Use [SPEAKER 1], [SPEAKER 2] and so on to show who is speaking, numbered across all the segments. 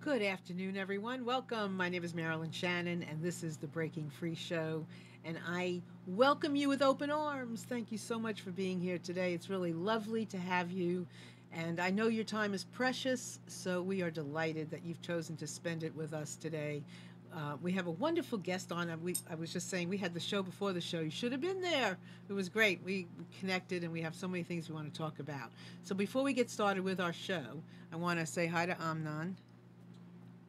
[SPEAKER 1] Good afternoon, everyone. Welcome. My name is Marilyn Shannon, and this is the Breaking Free Show. And I welcome you with open arms. Thank you so much for being here today. It's really lovely to have you. And I know your time is precious, so we are delighted that you've chosen to spend it with us today. We have a wonderful guest on. I was just saying, we had the show before the show. You should have been there. It was great. We connected, and we have so many things we want to talk about. So before we get started with our show, I want to say hi to Amnon.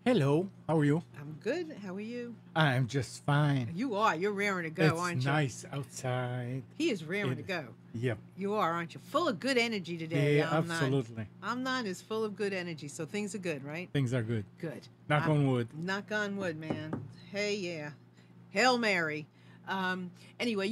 [SPEAKER 2] Hello, how are you?
[SPEAKER 1] I'm good. How are you?
[SPEAKER 2] I'm just fine.
[SPEAKER 1] You are. You're raring to go,
[SPEAKER 2] It's
[SPEAKER 1] aren't you?
[SPEAKER 2] nice outside.
[SPEAKER 1] He is raring
[SPEAKER 2] It
[SPEAKER 1] to
[SPEAKER 2] is.
[SPEAKER 1] go.
[SPEAKER 2] Yep.
[SPEAKER 1] You are, aren't you? Full of good energy today,
[SPEAKER 2] Yeah,
[SPEAKER 1] Amnon.
[SPEAKER 2] absolutely.
[SPEAKER 1] Amnon is full of good energy, so things are good, right?
[SPEAKER 2] Things are good.
[SPEAKER 1] Good.
[SPEAKER 2] Knock on wood.
[SPEAKER 1] Knock on wood, man. Hey, yeah. Hail Mary. Anyway,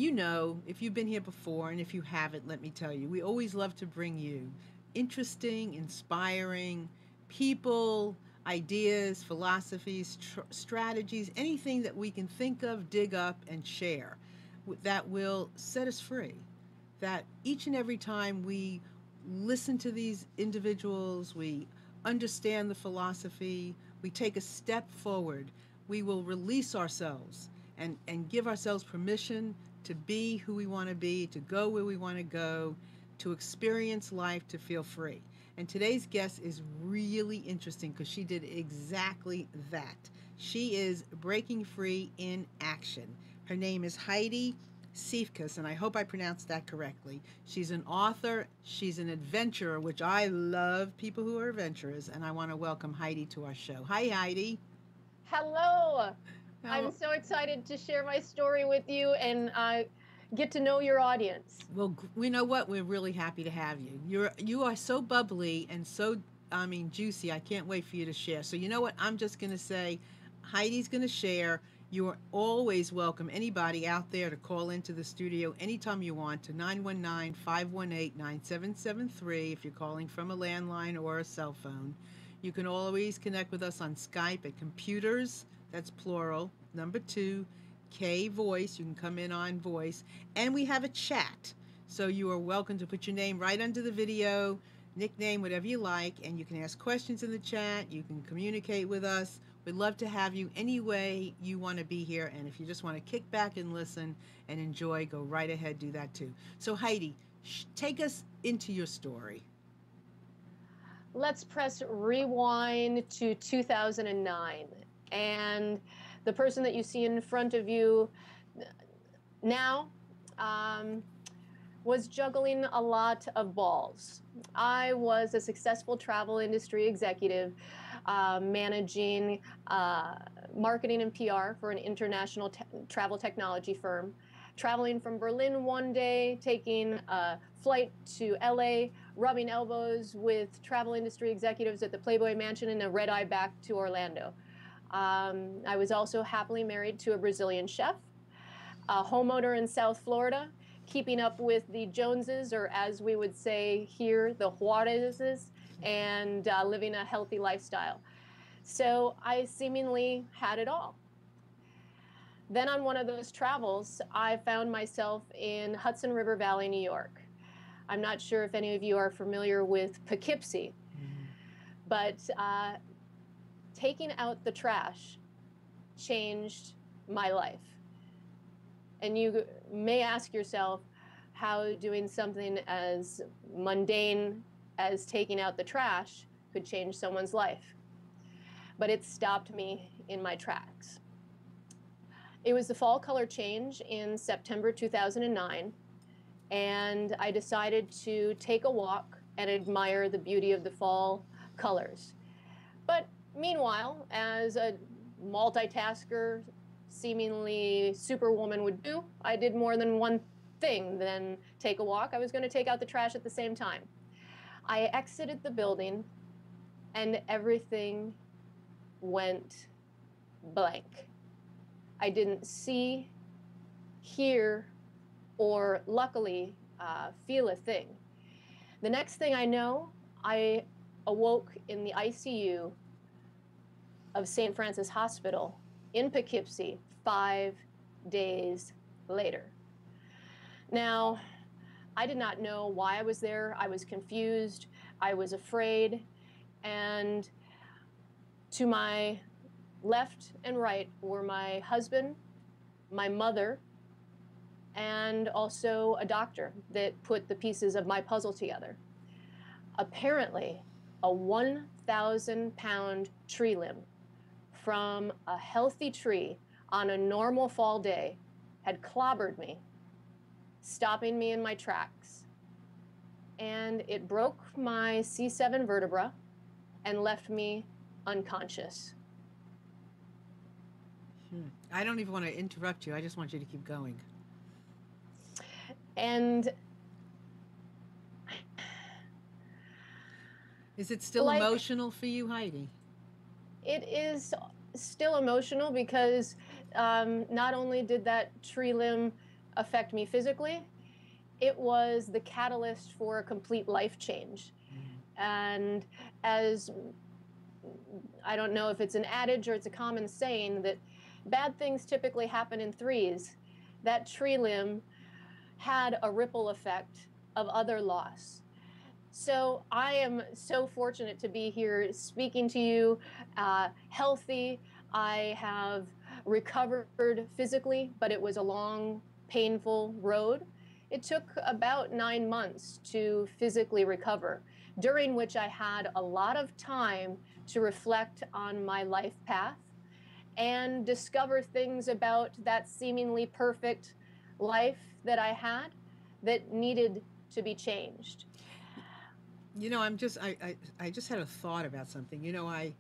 [SPEAKER 1] if you've been here before, and if you haven't, let me tell you, we always love to bring you interesting, inspiring people, ideas, philosophies, strategies, anything that we can think of, dig up, and share that will set us free. That each and every time we listen to these individuals, we understand the philosophy, we take a step forward, we will release ourselves and give ourselves permission to be who we want to be, to go where we want to go, to experience life, to feel free. And today's guest is really interesting because she did exactly that. She is breaking free in action. Her name is Heidi Siefkas, and I hope I pronounced that correctly. She's an author, she's an adventurer, which I love people who are adventurers, and I want to welcome Heidi to our show. Hi, Heidi.
[SPEAKER 3] Hello. I'm
[SPEAKER 1] How,
[SPEAKER 3] so excited to share my story with you and get to know your audience.
[SPEAKER 1] well, we know what? We're really happy to have you. You are so bubbly and so, juicy. I can't wait for you to share. So you know what? I'm just going to say Heidi's going to share. You are always welcome, anybody out there, to call into the studio anytime you want to 919-518-9773 if you're calling from a landline or a cell phone. You can always connect with us on Skype at computers, that's plural, number two, K voice. You can come in on voice. And we have a chat. So you are welcome to put your name right under the video, nickname, whatever you like, and you can ask questions in the chat. You can communicate with us. We'd love to have you any way you want to be here. And if you just want to kick back and listen and enjoy, go right ahead, do that too. So, Heidi, take us into your story.
[SPEAKER 3] Let's press rewind to 2009. And the person that you see in front of you now was juggling a lot of balls. I was a successful travel industry executive, managing marketing and PR for an international travel technology firm, traveling from Berlin one day, taking a flight to LA, rubbing elbows with travel industry executives at the Playboy Mansion, and a red eye back to Orlando. I was also happily married to a Brazilian chef, a homeowner in South Florida, keeping up with the Joneses, or as we would say here, the Juarezes, and living a healthy lifestyle. So I seemingly had it all. Then on one of those travels, I found myself in Hudson River Valley, New York. I'm not sure if any of you are familiar with Poughkeepsie, but taking out the trash changed my life. And you may ask yourself how doing something as mundane as taking out the trash could change someone's life. But it stopped me in my tracks. It was the fall color change in September 2009, and I decided to take a walk and admire the beauty of the fall colors. But meanwhile, as a multitasker, seemingly superwoman would do, I did more than one thing than take a walk. I was going to take out the trash at the same time. I exited the building and everything went blank. I didn't see, hear, or luckily feel a thing. The next thing I know, I awoke in the ICU of St. Francis Hospital in Poughkeepsie 5 days later. Now, I did not know why I was there. I was confused. I was afraid. And To my left and right were my husband, my mother, and also a doctor that put the pieces of my puzzle together. Apparently, a 1,000-pound tree limb from a healthy tree on a normal fall day had clobbered me, stopping me in my tracks. And it broke my C7 vertebra and left me unconscious.
[SPEAKER 1] I don't even want to interrupt you. I just want you to keep going.
[SPEAKER 3] And
[SPEAKER 1] Is it still
[SPEAKER 3] like,
[SPEAKER 1] emotional for you, Heidi?
[SPEAKER 3] it is still emotional because not only did that tree limb affect me physically, it was the catalyst for a complete life change. And as I don't know if it's an adage or it's a common saying that bad things typically happen in threes, that tree limb had a ripple effect of other loss. So I am so fortunate to be here speaking to you, healthy. I have recovered physically, but it was a long, painful road. It took about 9 months to physically recover, during which I had a lot of time to reflect on my life path and discover things about that seemingly perfect life that I had that needed to be changed.
[SPEAKER 1] You know, I just had a thought about something. You know, I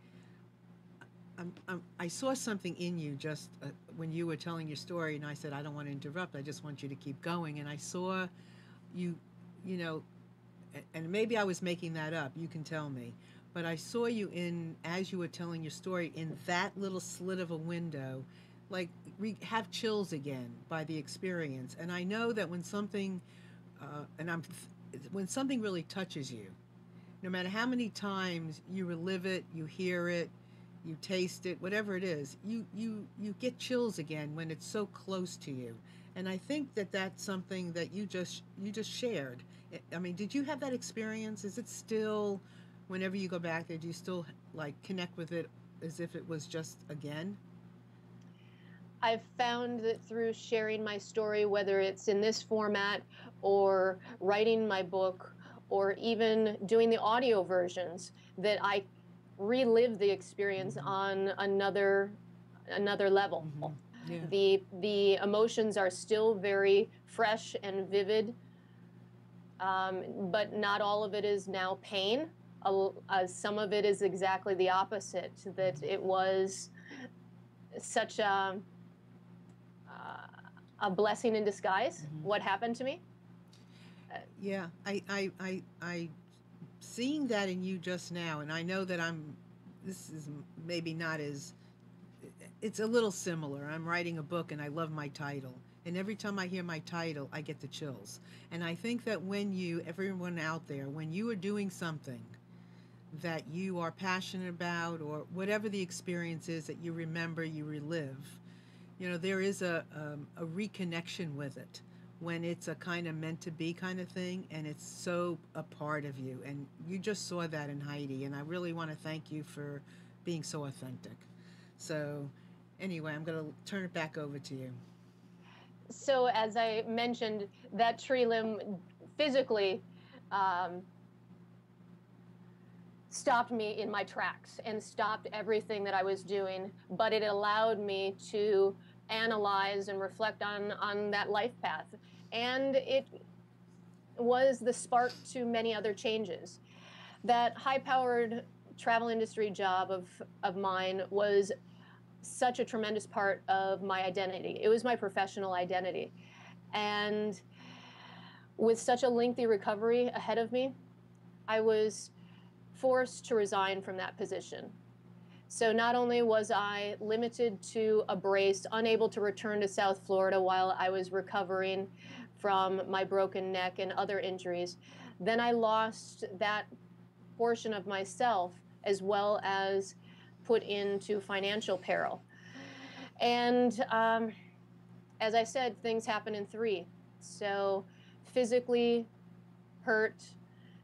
[SPEAKER 1] saw something in you just when you were telling your story, and I said I don't want to interrupt. I just want you to keep going. And I saw you, you know, and maybe I was making that up. You can tell me. But I saw you in as you were telling your story in that little slit of a window, like have chills again by the experience. And I know that when something, and I'm, when something really touches you, no matter how many times you relive it, you hear it, you taste it, whatever it is, you get chills again when it's so close to you. And I think that that's something that you just shared. I mean, did you have that experience? Is it still, whenever you go back there, do you still like connect with it as if it was just again?
[SPEAKER 3] I've found that through sharing my story, whether it's in this format or writing my book or even doing the audio versions, that I relive the experience on another level.
[SPEAKER 1] Yeah.
[SPEAKER 3] The emotions are still very fresh and vivid, but not all of it is now pain. Some of it is exactly the opposite, that it was such a blessing in disguise, what happened to me.
[SPEAKER 1] Yeah, I seeing that in you just now, and I know that this is maybe not as, it's a little similar. I'm writing a book and I love my title. And every time I hear my title, I get the chills. And I think that when everyone out there, when you are doing something that you are passionate about or whatever the experience is that you remember, you relive, there is a reconnection with it when it's a kind of meant to be kind of thing and it's so a part of you. And you just saw that in Heidi. And I really want to thank you for being so authentic. So, anyway, I'm going to turn it back over to you.
[SPEAKER 3] So, as I mentioned, that tree limb physically stopped me in my tracks and stopped everything that I was doing, but it allowed me to analyze and reflect on that life path. And it was the spark to many other changes. That high-powered travel industry job of mine was such a tremendous part of my identity. It was my professional identity. And with such a lengthy recovery ahead of me, I was forced to resign from that position. So not only was I limited to a brace, unable to return to South Florida while I was recovering from my broken neck and other injuries, then I lost that portion of myself as well as put into financial peril. And as I said, things happen in three. So physically hurt,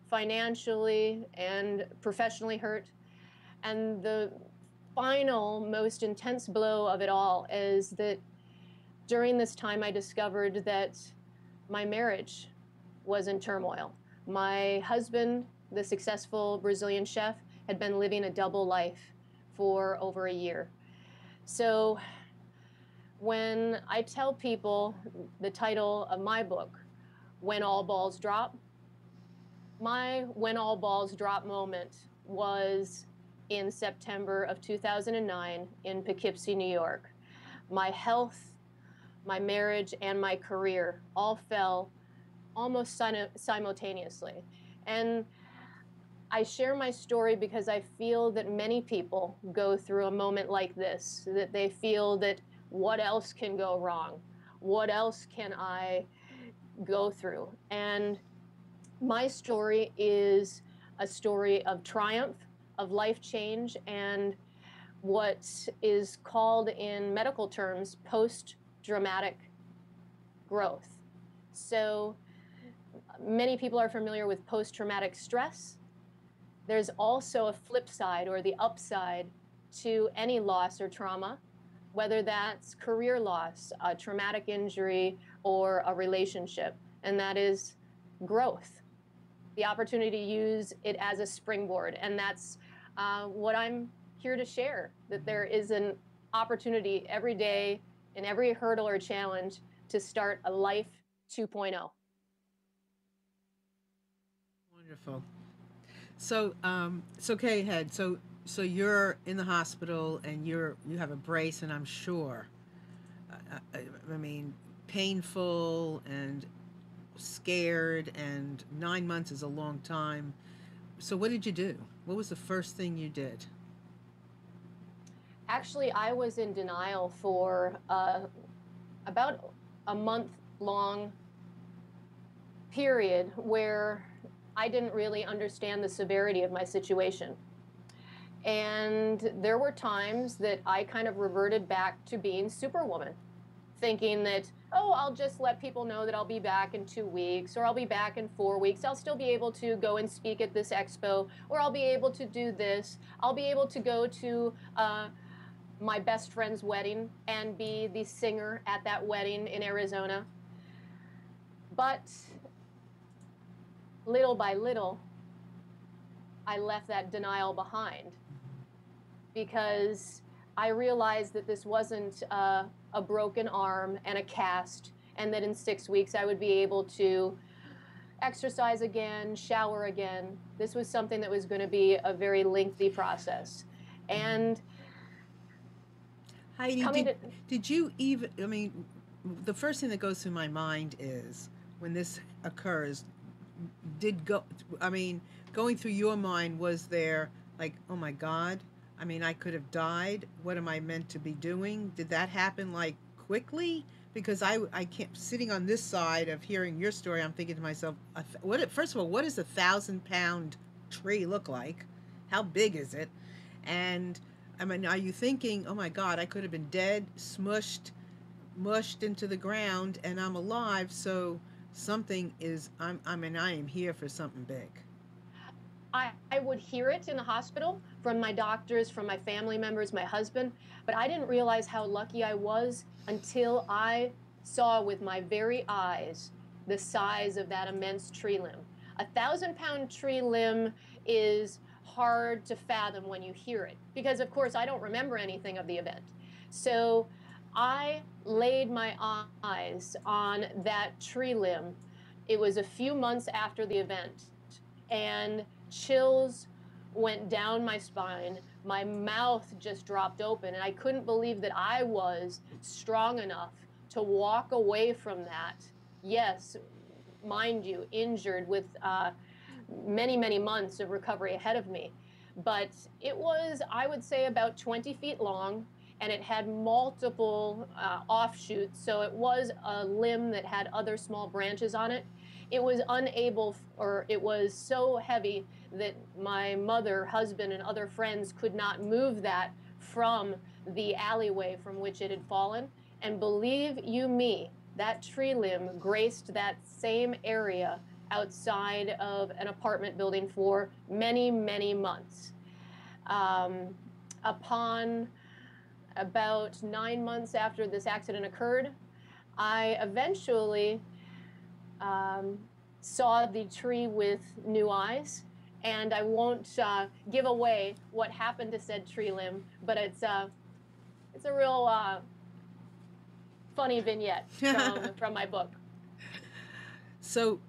[SPEAKER 3] financially and professionally hurt. And the final, most intense blow of it all is that during this time I discovered that my marriage was in turmoil. My husband, the successful Brazilian chef, had been living a double life for over a year. So when I tell people the title of my book, When All Balls Drop, my when all balls drop moment was in September of 2009 in Poughkeepsie, New York. My health, my marriage, and my career all fell almost simultaneously. And I share my story because I feel that many people go through a moment like this, that they feel that what else can go wrong? What else can I go through? And my story is a story of triumph, of life change, and what is called in medical terms post-traumatic growth. So many people are familiar with post-traumatic stress. There's also a flip side or the upside to any loss or trauma, whether that's career loss, a traumatic injury, or a relationship, and that is growth. The opportunity to use it as a springboard. And that's what I'm here to share, that there is an opportunity every day in every hurdle or challenge to start a life 2.0.
[SPEAKER 1] Wonderful. So Kay Head, so you're in the hospital and you have a brace, and I'm sure, I mean, painful and scared, and 9 months is a long time. So what did you do? What was the first thing you did?
[SPEAKER 3] Actually, I was in denial for about a month long period where I didn't really understand the severity of my situation. And there were times that I kind of reverted back to being Superwoman, thinking that, oh, I'll just let people know that I'll be back in 2 weeks, or I'll be back in 4 weeks. I'll still be able to go and speak at this expo, or I'll be able to do this. I'll be able to go to my best friend's wedding and be the singer at that wedding in Arizona. But little by little, I left that denial behind because I realized that this wasn't a broken arm and a cast, and that in 6 weeks I would be able to exercise again, shower again. This was something that was going to be a very lengthy process. And
[SPEAKER 1] Heidi, did you even, I mean, the first thing that goes through my mind is when this occurs, did go, I mean, going through your mind, was there like, oh my God, I mean, I could have died. What am I meant to be doing? Did that happen like quickly? Because I can't, sitting on this side of hearing your story, I'm thinking to myself, first of all, what does 1,000-pound tree look like? How big is it? And I mean, are you thinking, oh my God, I could have been dead, smushed, mushed into the ground, and I'm alive, so something is, I mean, I am here for something big.
[SPEAKER 3] I would hear it in the hospital from my doctors, from my family members, my husband, but I didn't realize how lucky I was until I saw with my very eyes the size of that immense tree limb. 1,000-pound tree limb is hard to fathom when you hear it, because of course I don't remember anything of the event. So I laid my eyes on that tree limb. It was a few months after the event, and chills went down my spine. My mouth just dropped open, and I couldn't believe that I was strong enough to walk away from that. Yes, mind you, injured with many, many months of recovery ahead of me. But it was, I would say, about 20 feet long, and it had multiple offshoots. So it was a limb that had other small branches on it. It was unable, or it was so heavy that my mother, husband, and other friends could not move that from the alleyway from which it had fallen. And believe you me, that tree limb graced that same area outside of an apartment building for many, many months. upon about 9 months after this accident occurred, I eventually saw the tree with new eyes. And I won't give away what happened to said tree limb, but it's a real funny vignette from my book.
[SPEAKER 1] So,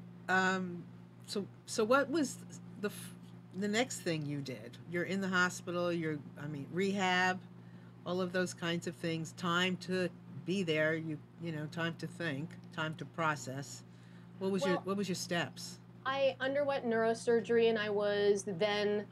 [SPEAKER 1] so what was the next thing you did? You're in the hospital. I mean, rehab, all of those kinds of things. Time to be there. You know, time to think, time to process. What was your steps?
[SPEAKER 3] I underwent neurosurgery, and I was then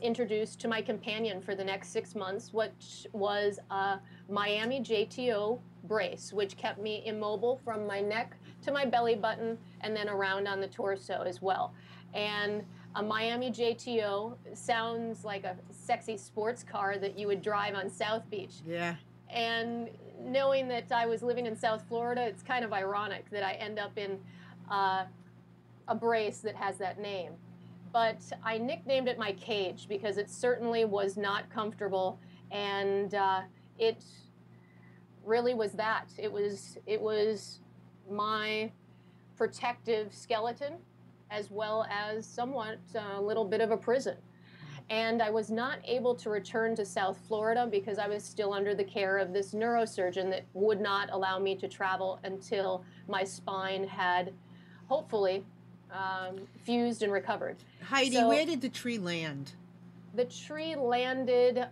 [SPEAKER 3] introduced to my companion for the next 6 months, which was a Miami JTO brace, which kept me immobile from my neck to my belly button and then around on the torso as well. And a Miami JTO sounds like a sexy sports car that you would drive on South Beach.
[SPEAKER 1] Yeah.
[SPEAKER 3] And knowing that I was living in South Florida, it's kind of ironic that I end up in a brace that has that name. But I nicknamed it my cage because it certainly was not comfortable, and it really was that. It was my protective skeleton, as well as somewhat a little bit of a prison. And I was not able to return to South Florida because I was still under the care of this neurosurgeon that would not allow me to travel until my spine had hopefully fused and recovered.
[SPEAKER 1] Heidi,
[SPEAKER 3] So
[SPEAKER 1] where did the tree land?
[SPEAKER 3] the tree landed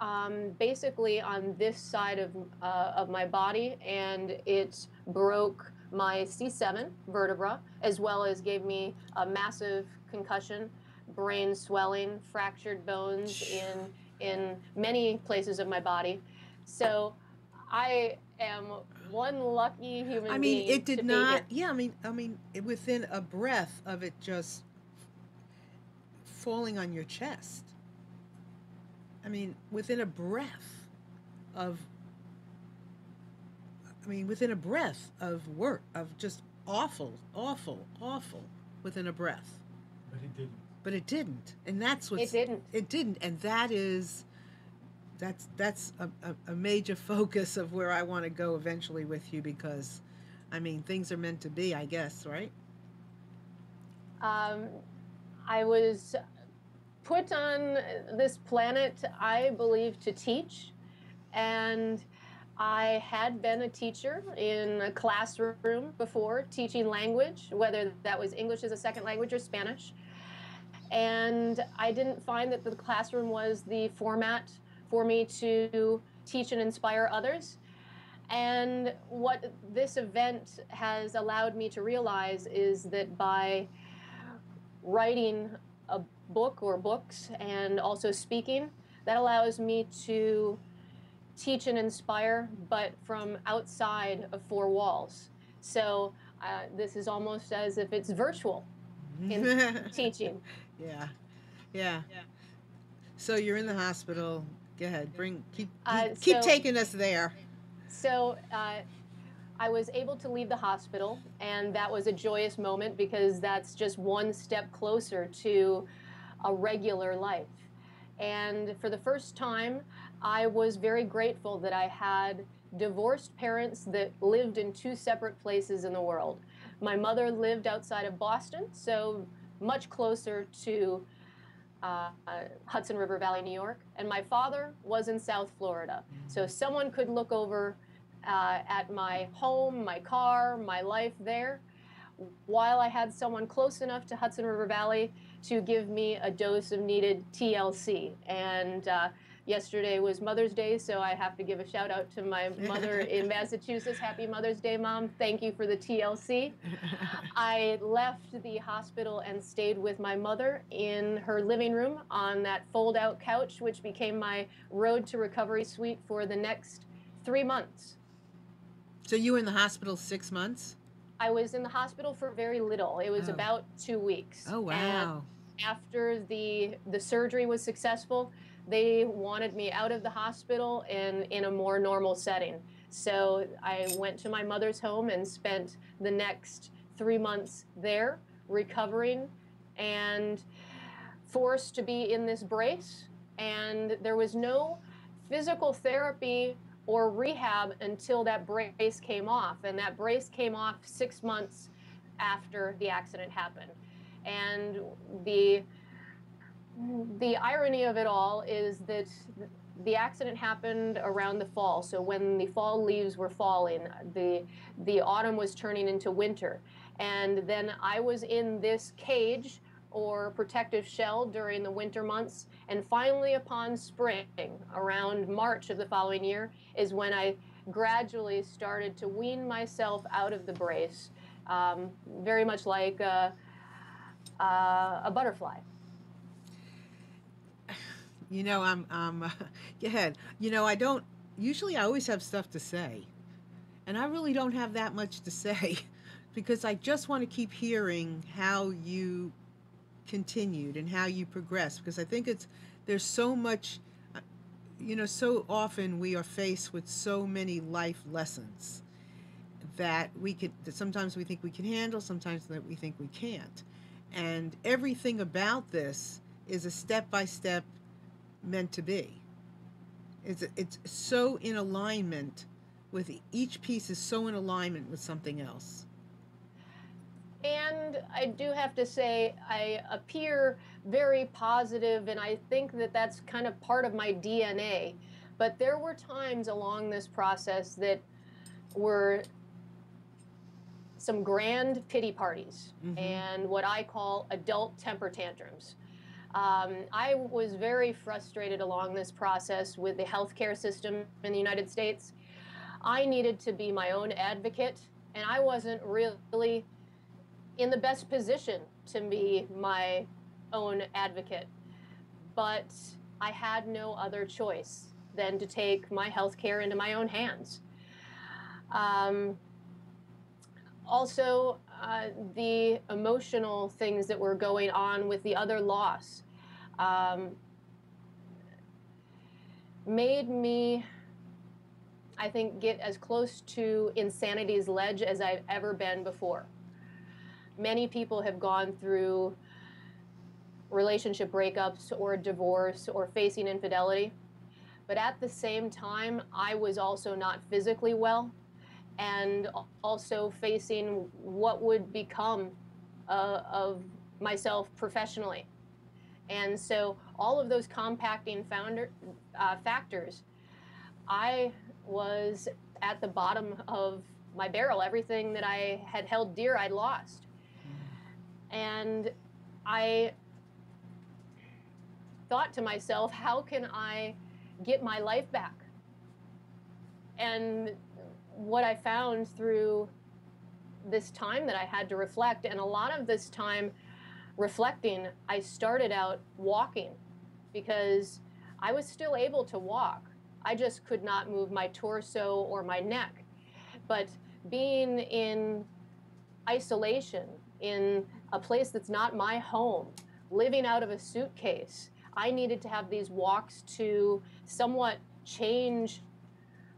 [SPEAKER 3] basically on this side of my body, and it broke my C7 vertebra, as well as gave me a massive concussion, brain swelling, fractured bones in many places of my body. So I am one lucky human
[SPEAKER 1] I mean,
[SPEAKER 3] being
[SPEAKER 1] it did
[SPEAKER 3] to
[SPEAKER 1] not.
[SPEAKER 3] be here.
[SPEAKER 1] Yeah, within a breath of it just falling on your chest. I mean, within a breath of. Within a breath of work of just awful, awful, awful. Within a breath.
[SPEAKER 2] But it didn't.
[SPEAKER 1] But it didn't, and that's what
[SPEAKER 3] It didn't.
[SPEAKER 1] It didn't, and that's a major focus of where I want to go eventually with you, because, things are meant to be, I guess, right?
[SPEAKER 3] I was put on this planet, I believe, to teach. And I had been a teacher in a classroom before, teaching language, whether that was English as a second language or Spanish. And I didn't find that the classroom was the format for me to teach and inspire others. And what this event has allowed me to realize is that by writing a book or books and also speaking, that allows me to teach and inspire, but from outside of four walls. So this is almost as if it's virtual in teaching.
[SPEAKER 1] Yeah, yeah. So you're in the hospital. Go ahead. Keep
[SPEAKER 3] So-
[SPEAKER 1] taking us there.
[SPEAKER 3] So I was able to leave the hospital, and that was a joyous moment because that's just one step closer to a regular life. And for the first time, I was very grateful that I had divorced parents that lived in two separate places in the world. My mother lived outside of Boston, so much closer to Hudson River Valley, New York, and my father was in South Florida. So someone could look over at my home, my car, my life there, while I had someone close enough to Hudson River Valley to give me a dose of needed TLC. And yesterday was Mother's Day, so I have to give a shout out to my mother in Massachusetts. Happy Mother's Day, Mom. Thank you for the TLC. I left the hospital and stayed with my mother in her living room on that fold-out couch, which became my road to recovery suite for the next 3 months.
[SPEAKER 1] So you were in the hospital 6 months?
[SPEAKER 3] I was in the hospital for very little. It was about 2 weeks.
[SPEAKER 1] Oh, wow.
[SPEAKER 3] And after the surgery was successful, they wanted me out of the hospital and in a more normal setting. So I went to my mother's home and spent the next 3 months there, recovering and forced to be in this brace. And there was no physical therapy or rehab until that brace came off. And that brace came off 6 months after the accident happened. And the the irony of it all is that the accident happened around the fall. So when the fall leaves were falling, the autumn was turning into winter. And then I was in this cage or protective shell during the winter months. And finally, upon spring, around March of the following year, is when I gradually started to wean myself out of the brace, very much like a butterfly.
[SPEAKER 1] You know, go ahead. You know, I don't, usually I always have stuff to say, and I really don't have that much to say because I just want to keep hearing how you continued and how you progressed because I think there's so much, you know, so often we are faced with so many life lessons that sometimes we think we can handle, sometimes that we think we can't. And everything about this is a step by step meant to be. It's so in alignment with each piece is so in alignment with something else.
[SPEAKER 3] And I do have to say, I appear very positive, and I think that that's kind of part of my DNA. But there were times along this process that were some grand pity parties and what I call adult temper tantrums. I was very frustrated along this process with the healthcare system in the United States. I needed to be my own advocate, and I wasn't really in the best position to be my own advocate. But I had no other choice than to take my healthcare into my own hands. Also, the emotional things that were going on with the other loss made me, I think, get as close to insanity's ledge as I've ever been before. Many people have gone through relationship breakups or divorce or facing infidelity. But at the same time, I was also not physically well and also facing what would become of myself professionally. And so all of those compacting factors, I was at the bottom of my barrel. Everything that I had held dear, I'd lost. And I thought to myself, how can I get my life back? And what I found through this time that I had to reflect, and a lot of this time reflecting, I started out walking because I was still able to walk. I just could not move my torso or my neck. But being in isolation, in a place that's not my home, living out of a suitcase, I needed to have these walks to somewhat change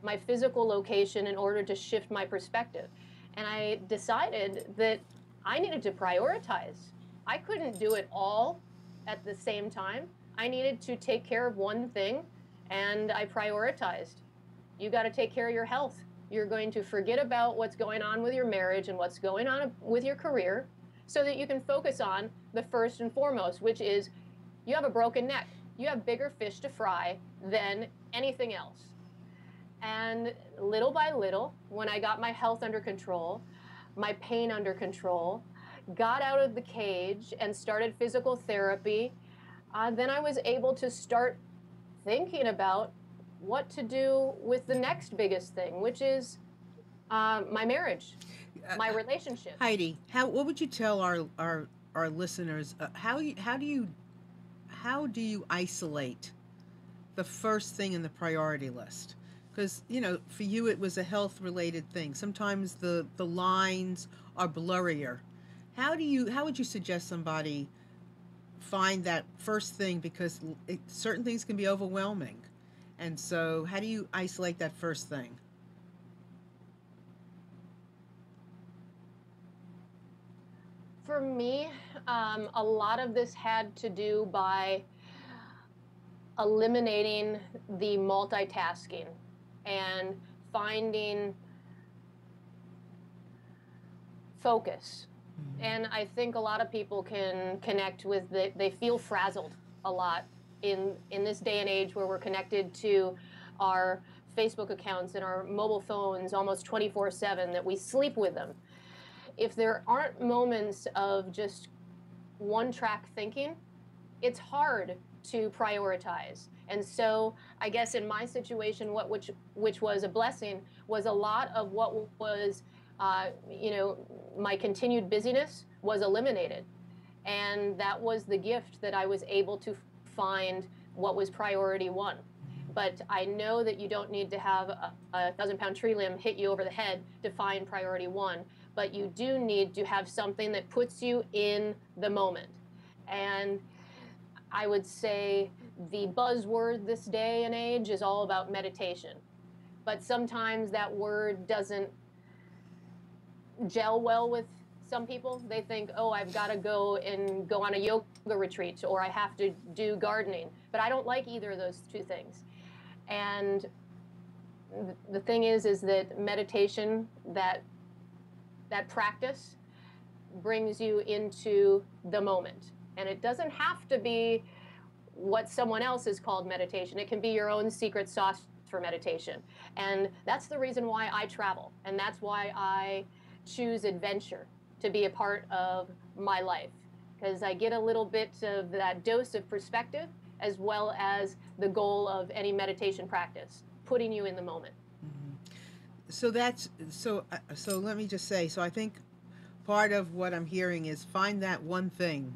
[SPEAKER 3] my physical location in order to shift my perspective. And I decided that I needed to prioritize. I couldn't do it all at the same time. I needed to take care of one thing, and I prioritized. You got to take care of your health. You're going to forget about what's going on with your marriage and what's going on with your career so that you can focus on the first and foremost, which is you have a broken neck. You have bigger fish to fry than anything else. And little by little, when I got my health under control, my pain under control, got out of the cage and started physical therapy, then I was able to start thinking about what to do with the next biggest thing, which is my marriage, my relationship.
[SPEAKER 1] Heidi, what would you tell our listeners? How do you isolate the first thing in the priority list? Because, you know, for you it was a health related thing. Sometimes the lines are blurrier. How would you suggest somebody find that first thing, because certain things can be overwhelming, and so how do you isolate that first thing?
[SPEAKER 3] For me, a lot of this had to do by eliminating the multitasking and finding focus. And I think a lot of people can connect with they feel frazzled a lot in this day and age where we're connected to our Facebook accounts and our mobile phones almost 24/7, that we sleep with them. If there aren't moments of just one track thinking, it's hard to prioritize. And so I guess in my situation, which was a blessing, was a lot of what was my continued busyness was eliminated. And that was the gift, that I was able to find what was priority one. But I know that you don't need to have a 1,000-pound tree limb hit you over the head to find priority one, but you do need to have something that puts you in the moment. And I would say the buzzword this day and age is all about meditation. But sometimes that word doesn't gel well with some people. They think, oh, I've got to go on a yoga retreat, or I have to do gardening. But I don't like either of those two things. And the thing is that meditation, that practice brings you into the moment. And it doesn't have to be what someone else has called meditation. It can be your own secret sauce for meditation. And that's the reason why I travel. And that's why I choose adventure to be a part of my life, because I get a little bit of that dose of perspective, as well as the goal of any meditation practice, putting you in the moment.
[SPEAKER 1] So so let me just say, so I think part of what I'm hearing is find that one thing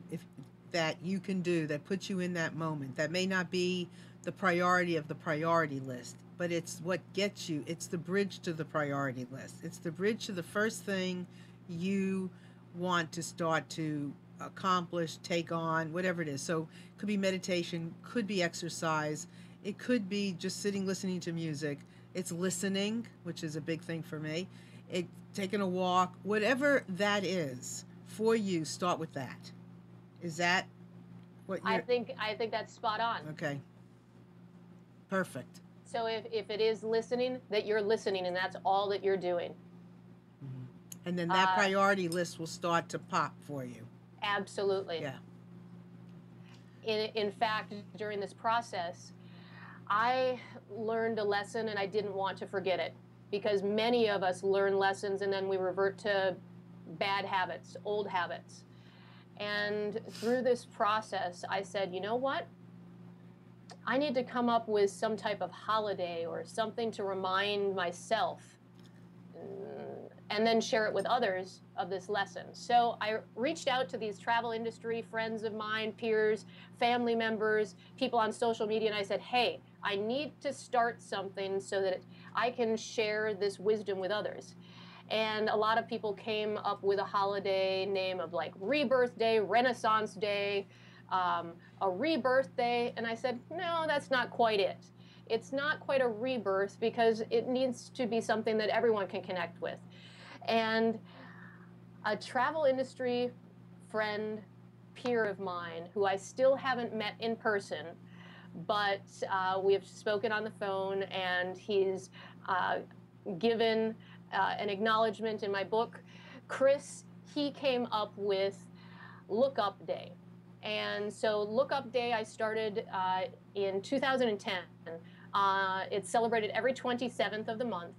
[SPEAKER 1] that you can do that puts you in that moment. That may not be the priority of the priority list, but it's what gets you. It's the bridge to the priority list. It's the bridge to the first thing you want to start to accomplish, take on, whatever it is. So it could be meditation, could be exercise, it could be just sitting listening to music. It's listening, which is a big thing for me. It taking a walk, whatever that is for you, start with that. Is that what you're...
[SPEAKER 3] I think that's spot on.
[SPEAKER 1] Okay. Perfect.
[SPEAKER 3] So if it is listening, that you're listening and that's all that you're doing.
[SPEAKER 1] And then that priority list will start to pop for you.
[SPEAKER 3] Absolutely.
[SPEAKER 1] Yeah.
[SPEAKER 3] In fact, during this process, I learned a lesson and I didn't want to forget it, because many of us learn lessons and then we revert to bad habits, old habits. And through this process, I said, you know what? I need to come up with some type of holiday or something to remind myself, and then share it with others of this lesson. So I reached out to these travel industry friends of mine, peers, family members, people on social media, and I said, hey, I need to start something so that I can share this wisdom with others. And a lot of people came up with a holiday name of like Rebirth Day, Renaissance Day, a Rebirth Day, and I said, no, that's not quite it. It's not quite a rebirth, because it needs to be something that everyone can connect with. And a travel industry friend, peer of mine, who I still haven't met in person, but we have spoken on the phone, and he's given an acknowledgement in my book. Chris, he came up with Look Up Day. And so Look Up Day I started in 2010. It's celebrated every 27th of the month.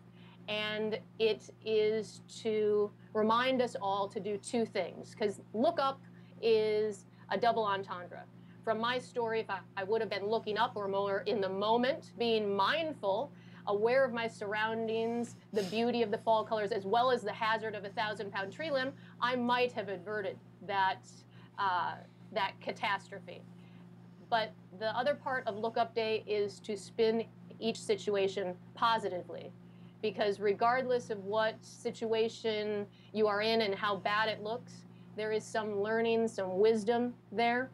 [SPEAKER 3] And it is to remind us all to do two things, because look up is a double entendre. From my story, if I would have been looking up, or more in the moment, being mindful, aware of my surroundings, the beauty of the fall colors, as well as the hazard of a 1,000-pound tree limb, I might have averted that catastrophe. But the other part of Look Up Day is to spin each situation positively. Because regardless of what situation you are in and how bad it looks, there is some learning, some wisdom there.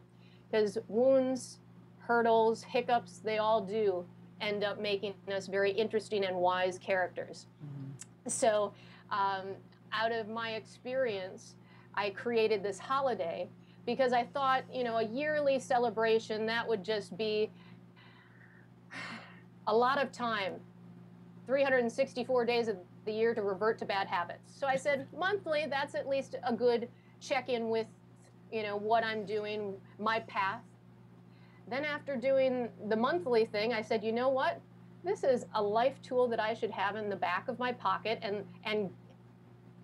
[SPEAKER 3] Because wounds, hurdles, hiccups, they all do end up making us very interesting and wise characters. So out of my experience, I created this holiday because I thought, a yearly celebration, that would just be a lot of time, 364 days of the year to revert to bad habits. So I said monthly, that's at least a good check-in with, what I'm doing, my path. Then after doing the monthly thing, I said, you know what? This is a life tool that I should have in the back of my pocket and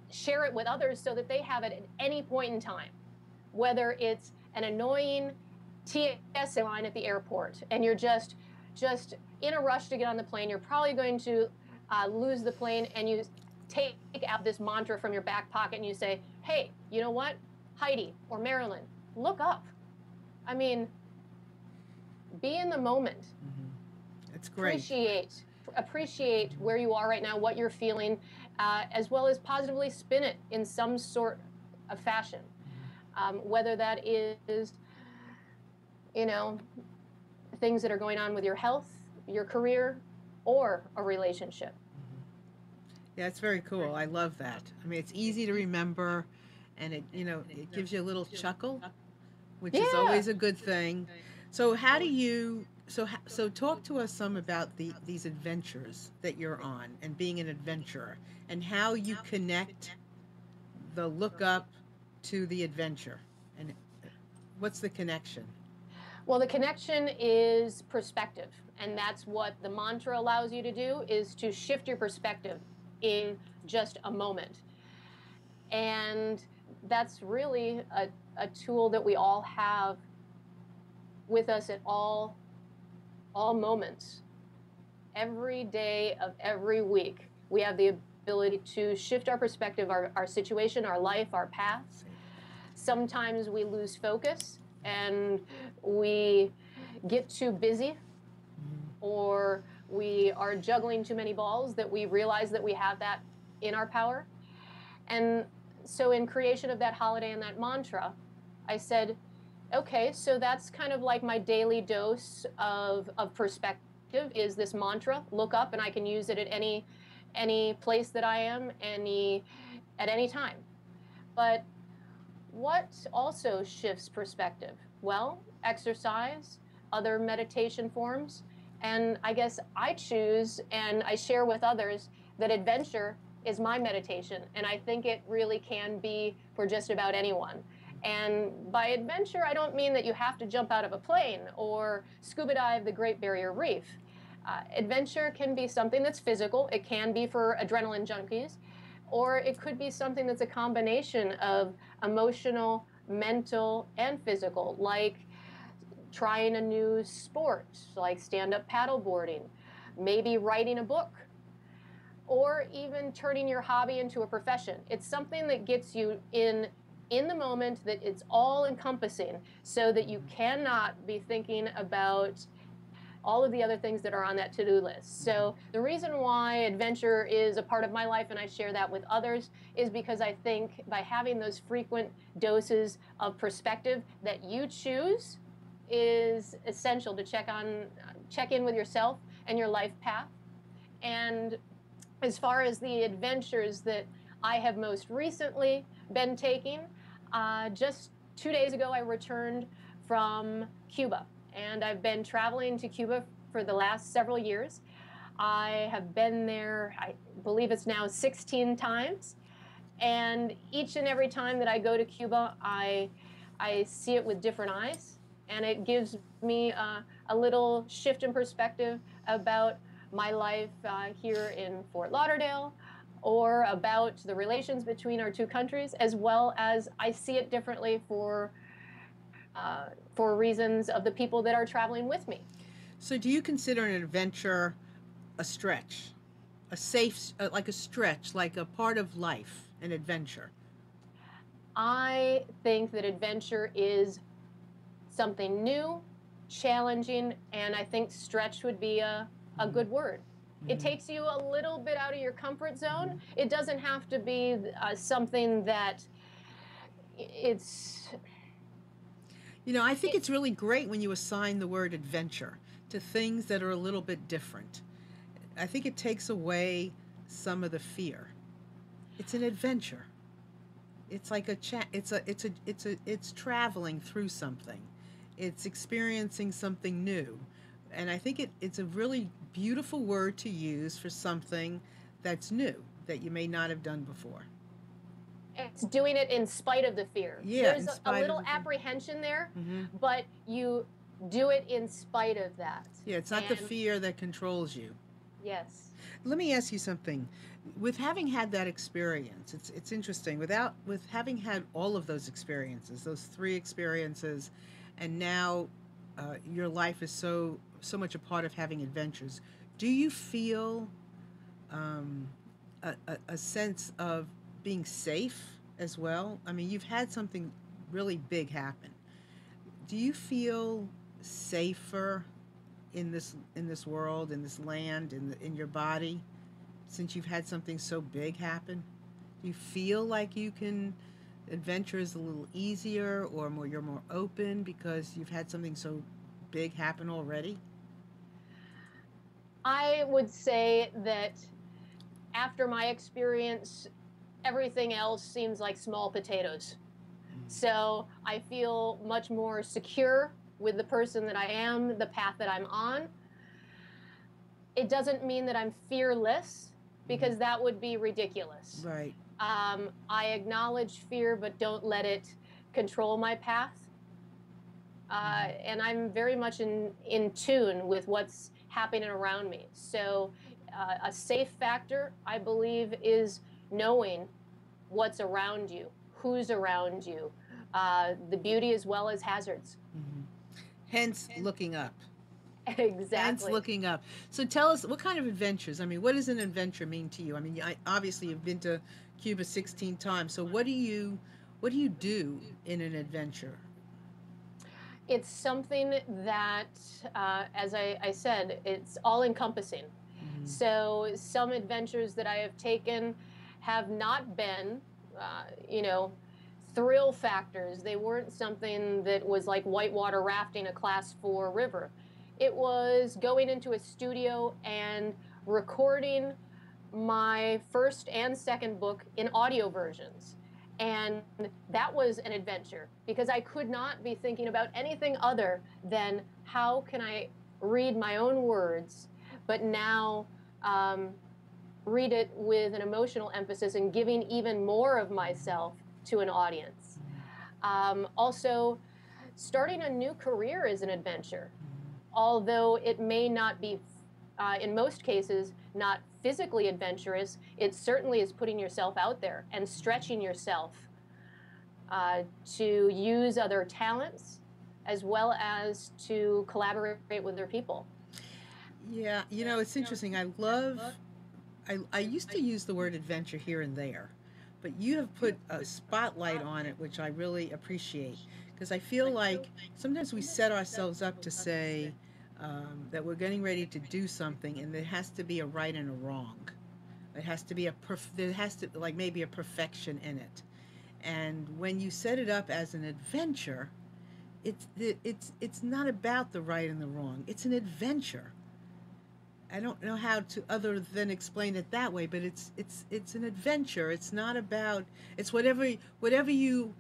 [SPEAKER 3] share it with others so that they have it at any point in time. Whether it's an annoying TSA line at the airport and you're just in a rush to get on the plane, you're probably going to lose the plane, and you take out this mantra from your back pocket and you say, hey, you know what? Heidi or Marilyn, look up. I mean, be in the moment.
[SPEAKER 1] Mm-hmm. It's great.
[SPEAKER 3] Appreciate where you are right now, what you're feeling, as well as positively spin it in some sort of fashion. Whether that is, things that are going on with your health, your career, or a relationship.
[SPEAKER 1] Yeah, it's very cool. I love that. I mean, it's easy to remember, and it gives you a little chuckle, which is always a good thing. So how do you so talk to us some about these adventures that you're on and being an adventurer, and how you connect the look up to the adventure, and what's the connection?
[SPEAKER 3] Well, the connection is perspective, and that's what the mantra allows you to do, is to shift your perspective in just a moment. And that's really a tool that we all have with us at all moments. Every day of every week, we have the ability to shift our perspective, our situation, our life, our paths. Sometimes we lose focus and we get too busy, or we are juggling too many balls that we realize that we have that in our power. And so in creation of that holiday and that mantra, I said, okay, so that's kind of like my daily dose of perspective is this mantra, look up, and I can use it at any place that I am, at any time. But what also shifts perspective? Well, exercise, other meditation forms, and I guess I choose and I share with others that adventure is my meditation, and I think it really can be for just about anyone. And by adventure, I don't mean that you have to jump out of a plane or scuba dive the Great Barrier Reef. Adventure can be something that's physical. It can be for adrenaline junkies, or it could be something that's a combination of emotional, mental, and physical, like trying a new sport, like stand-up paddleboarding, maybe writing a book, or even turning your hobby into a profession. It's something that gets you in the moment, that it's all encompassing, so that you cannot be thinking about all of the other things that are on that to-do list. So the reason why adventure is a part of my life and I share that with others is because I think by having those frequent doses of perspective that you choose is essential to check in with yourself and your life path. And as far as the adventures that I have most recently been taking, just 2 days ago I returned from Cuba, and I've been traveling to Cuba for the last several years. I have been there, I believe it's now 16 times, and each and every time that I go to Cuba, I see it with different eyes, and it gives me a little shift in perspective about my life here in Fort Lauderdale, or about the relations between our two countries, as well as I see it differently for reasons of the people that are traveling with me.
[SPEAKER 1] So do you consider an adventure a stretch, a safe, like a stretch, like a part of life, an adventure?
[SPEAKER 3] I think that adventure is something new, challenging, and I think stretch would be a good word. It takes you a little bit out of your comfort zone. It doesn't have to be something that it's...
[SPEAKER 1] I think it's really great when you assign the word adventure to things that are a little bit different. I think it takes away some of the fear. It's an adventure. It's like it's traveling through something. It's experiencing something new. And I think it's a really beautiful word to use for something that's new that you may not have done before.
[SPEAKER 3] It's doing it in spite of the fear.
[SPEAKER 1] Yeah,
[SPEAKER 3] There's
[SPEAKER 1] in
[SPEAKER 3] a
[SPEAKER 1] spite of
[SPEAKER 3] little
[SPEAKER 1] the thing.
[SPEAKER 3] apprehension there,
[SPEAKER 1] Hmm.
[SPEAKER 3] but you do it in spite of that.
[SPEAKER 1] Yeah, it's not the
[SPEAKER 3] And
[SPEAKER 1] fear that controls you.
[SPEAKER 3] yes,
[SPEAKER 1] Let me ask you something. With having had that experience, it's interesting. With having had all of those experiences, those three experiences, and now your life is so much a part of having adventures. Do you feel um, a sense of being safe as well? I mean, you've had something really big happen. Do you feel safer in this world, in this land, in your body, since you've had something so big happen? Do you feel like you can adventure is a little easier, or more you're more open because you've had something so big happen already?
[SPEAKER 3] I would say that after my experience, everything else seems like small potatoes. So I feel much more secure with the person that I am, the path that I'm on. It doesn't mean that I'm fearless,
[SPEAKER 1] Mm-hmm.
[SPEAKER 3] because that would be ridiculous.
[SPEAKER 1] Right.
[SPEAKER 3] I acknowledge fear, but don't let it control my path.
[SPEAKER 1] Mm-hmm.
[SPEAKER 3] And I'm very much in tune with what's happening around me. So, a safe factor, I believe, is knowing what's around you, who's around you, the beauty as well as hazards.
[SPEAKER 1] Mm-hmm. Hence, looking up. Hence,
[SPEAKER 3] Exactly.
[SPEAKER 1] looking up. So, tell us what kind of adventures. I mean, what does an adventure mean to you? I mean, obviously you've been to Cuba 16 times. So, what do you do in an adventure?
[SPEAKER 3] It's something that, as I said, it's all encompassing.
[SPEAKER 1] Mm-hmm.
[SPEAKER 3] So some adventures that I have taken have not been, you know, thrill factors. They weren't something that was like whitewater rafting a class 4 river. It was going into a studio and recording my first and second book in audio versions. And that was an adventure, because I could not be thinking about anything other than how can I read my own words, but now um, read it with an emotional emphasis and giving even more of myself to an audience. Also, starting a new career is an adventure, although it may not be, in most cases, not physically adventurous. It certainly is putting yourself out there and stretching yourself, to use other talents as well as to collaborate with other people.
[SPEAKER 1] Yeah, it's interesting. I used to use the word adventure here and there, but you have put a spotlight on it, which I really appreciate, because I feel like sometimes we set ourselves up to say that we're getting ready to do something, and there has to be a right and a wrong. It has to be there has to like maybe a perfection in it. And when you set it up as an adventure, it's not about the right and the wrong. It's an adventure. I don't know how to other than explain it that way, but it's an adventure. It's not about it's whatever you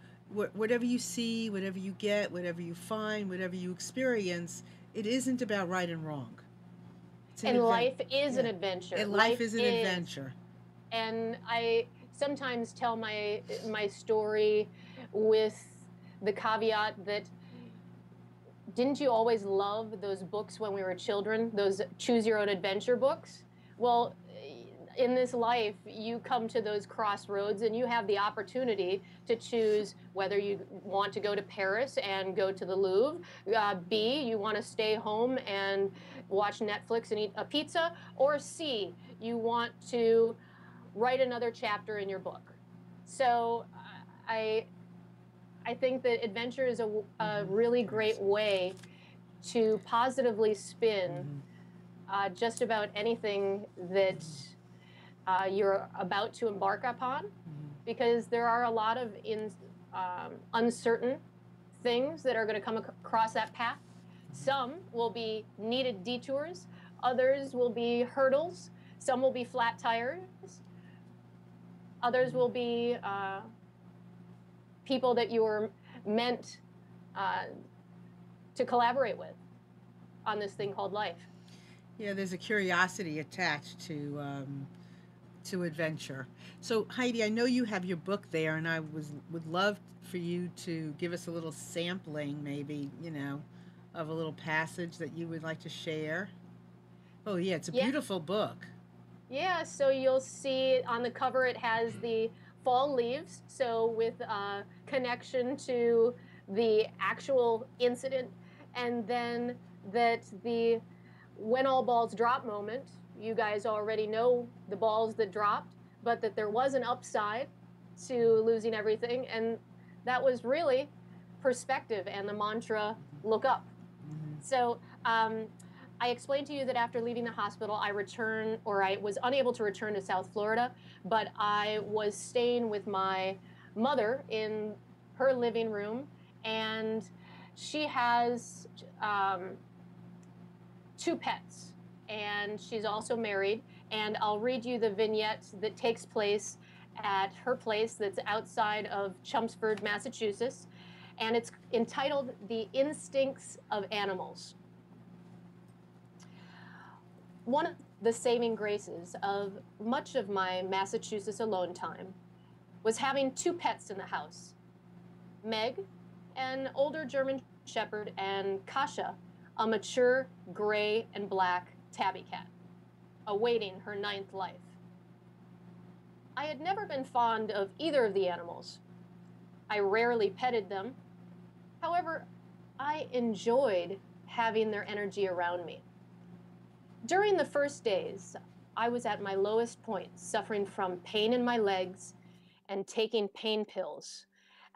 [SPEAKER 1] see, whatever you get, whatever you find, whatever you experience. It isn't about right and wrong. It's an
[SPEAKER 3] And
[SPEAKER 1] adventure.
[SPEAKER 3] life is an
[SPEAKER 1] Yeah,
[SPEAKER 3] adventure.
[SPEAKER 1] and life
[SPEAKER 3] Life
[SPEAKER 1] is an
[SPEAKER 3] is.
[SPEAKER 1] adventure.
[SPEAKER 3] And I sometimes tell my story with the caveat that, didn't you always love those books when we were children, those choose your own adventure books? Well, in this life, you come to those crossroads and you have the opportunity to choose whether you want to go to Paris and go to the Louvre, B, you want to stay home and watch Netflix and eat a pizza, or C, you want to write another chapter in your book. So I I think that adventure is a
[SPEAKER 1] Mm-hmm.
[SPEAKER 3] really great way to positively spin,
[SPEAKER 1] Mm-hmm.
[SPEAKER 3] just about anything that you're about to embark upon, because there are a lot of uncertain things that are going to come across that path. Some will be needed detours, others will be hurdles, some will be flat tires, others will be people that you were meant uh, to collaborate with. on this thing called life.
[SPEAKER 1] Yeah, there's a curiosity attached to adventure. So Heidi, I know you have your book there, and I would love for you to give us a little sampling, maybe of a little passage that you would like to share. Oh yeah, it's a
[SPEAKER 3] Yeah,
[SPEAKER 1] beautiful book.
[SPEAKER 3] yeah. So you'll see on the cover it has the fall leaves. So with connection to the actual incident, and then that the when all balls drop moment. You guys already know the balls that dropped, but that there was an upside to losing everything, and that was really perspective and the mantra look up.
[SPEAKER 1] Hmm.
[SPEAKER 3] So I explained to you that after leaving the hospital, I was unable to return to South Florida, but I was staying with my mother in her living room, and she has two pets, and she's also married. And I'll read you the vignette that takes place at her place that's outside of Chelmsford, Massachusetts, and it's entitled The Instincts of Animals. One of the saving graces of much of my Massachusetts alone time was having two pets in the house, Meg, an older German Shepherd, and Kasha, a mature gray and black tabby cat, awaiting her ninth life. I had never been fond of either of the animals. I rarely petted them. However, I enjoyed having their energy around me. During the first days, I was at my lowest point, suffering from pain in my legs and taking pain pills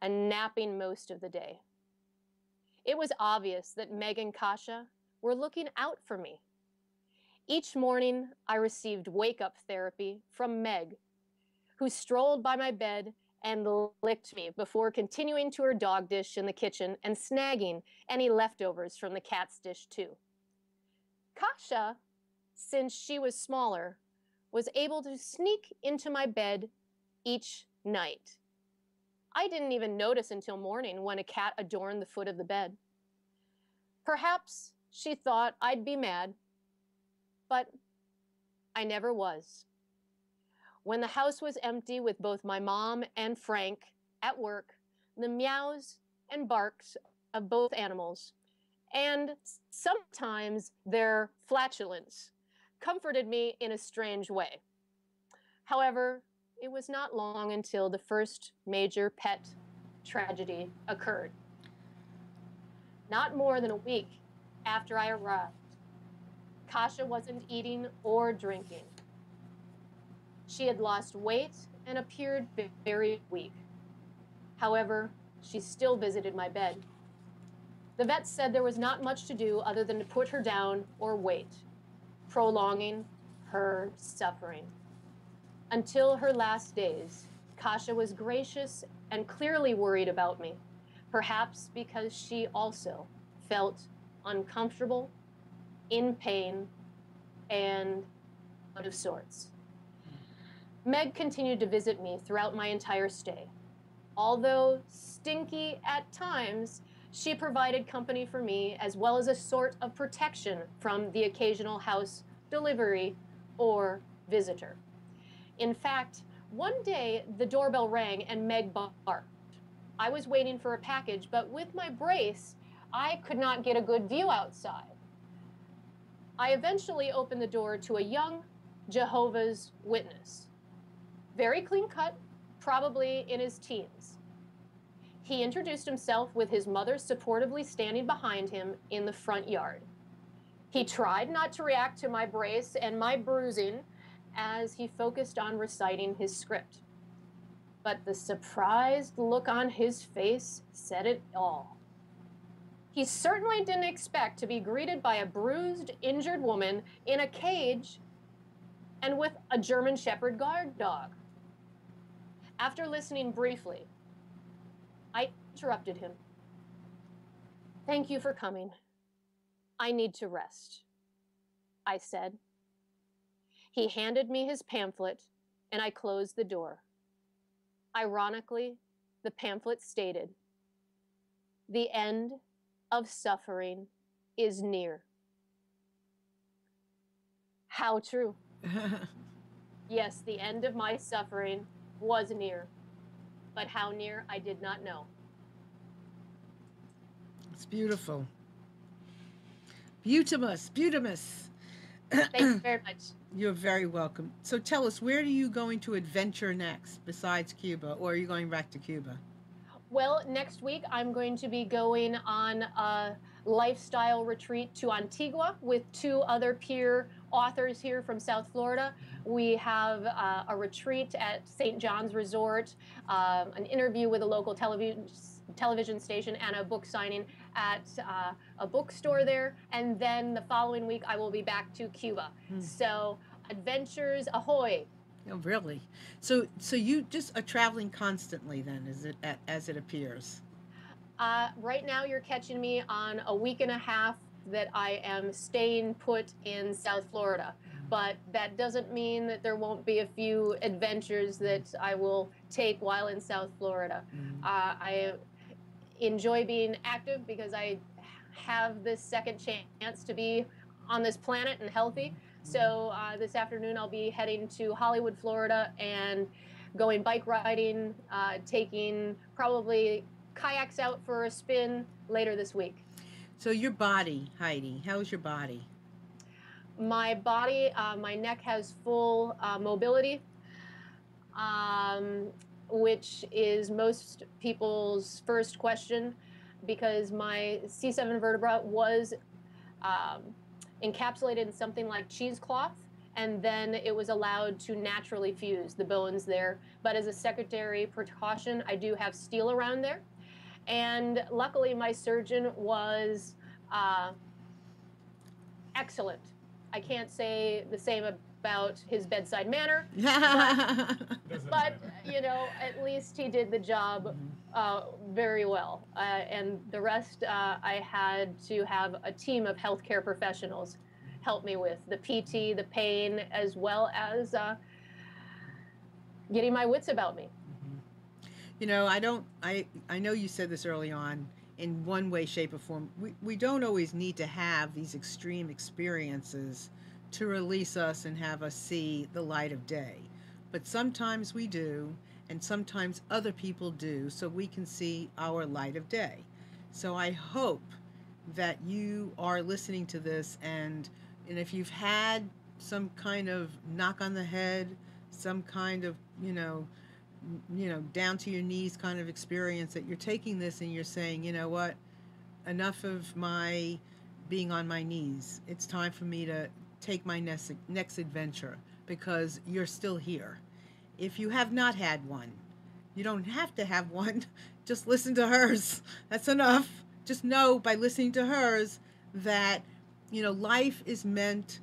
[SPEAKER 3] and napping most of the day. It was obvious that Meg and Kasha were looking out for me. Each morning, I received wake-up therapy from Meg, who strolled by my bed and licked me before continuing to her dog dish in the kitchen and snagging any leftovers from the cat's dish too. Kasha, since she was smaller, was able to sneak into my bed each night. I didn't even notice until morning when a cat adorned the foot of the bed. Perhaps she thought I'd be mad, but I never was. When the house was empty with both my mom and Frank at work, the meows and barks of both animals, and sometimes their flatulence, comforted me in a strange way. However, it was not long until the first major pet tragedy occurred. Not more than a week after I arrived, Kasha wasn't eating or drinking. She had lost weight and appeared very weak. However, she still visited my bed. The vet said there was not much to do other than to put her down or wait, prolonging her suffering. Until her last days, Kasha was gracious and clearly worried about me, perhaps because she also felt uncomfortable, in pain, and out of sorts. Meg continued to visit me throughout my entire stay. Although stinky at times, she provided company for me as well as a sort of protection from the occasional house delivery or visitor. In fact, one day the doorbell rang and Meg barked. I was waiting for a package, but with my brace, I could not get a good view outside. I eventually opened the door to a young Jehovah's Witness, very clean cut, probably in his teens. He introduced himself with his mother supportively standing behind him in the front yard. He tried not to react to my brace and my bruising as he focused on reciting his script. But the surprised look on his face said it all. He certainly didn't expect to be greeted by a bruised, injured woman in a cage and with a German Shepherd guard dog. After listening briefly, I interrupted him. "Thank you for coming. I need to rest," I said. He handed me his pamphlet, and I closed the door. Ironically, the pamphlet stated, "The end of suffering is near." How true. Yes, the end of my suffering was near, but how near I did not know.
[SPEAKER 1] It's beautiful. Beautimus, beautimus.
[SPEAKER 3] Thank you very much.
[SPEAKER 1] You're very welcome. So tell us, where are you going to adventure next besides Cuba, or are you going back to Cuba?
[SPEAKER 3] Well, next week I'm going to be going on a lifestyle retreat to Antigua with two other peer authors here from South Florida. We have a retreat at St. John's Resort, an interview with a local television station, and a book signing at a bookstore there. And then the following week I will be back to Cuba. So adventures ahoy!
[SPEAKER 1] Oh, really? So you just are traveling constantly then, is it as it appears?
[SPEAKER 3] Right now, you're catching me on a week and a half that I am staying put in South Florida. But that doesn't mean that there won't be a few adventures that I will take while in South Florida. I enjoy being active because I have this second chance to be on this planet and healthy. So this afternoon I'll be heading to Hollywood, Florida, and going bike riding, taking probably kayaks out for a spin later this week.
[SPEAKER 1] So your body, Heidi, how's your body?
[SPEAKER 3] My body, my neck has full mobility, which is most people's first question because my C7 vertebra was encapsulated in something like cheesecloth, and then it was allowed to naturally fuse the bones there. But as a secondary precaution, I do have steel around there. And luckily, my surgeon was excellent. I can't say the same about his bedside manner, but you know, at least he did the job very well. And the rest, I had to have a team of healthcare professionals help me with the PT, the pain, as well as getting my wits about me.
[SPEAKER 1] You know, I know you said this early on in one way, shape, or form. We don't always need to have these extreme experiences to release us and have us see the light of day. But sometimes we do, and sometimes other people do, so we can see our light of day. So I hope that you are listening to this, and if you've had some kind of knock on the head, some kind of, down to your knees kind of experience, that you're taking this and you're saying, you know what, enough of my being on my knees. It's time for me to take my next adventure, because you're still here. If you have not had one, you don't have to have one. Just listen to hers. That's enough. Just know by listening to hers that, life is meant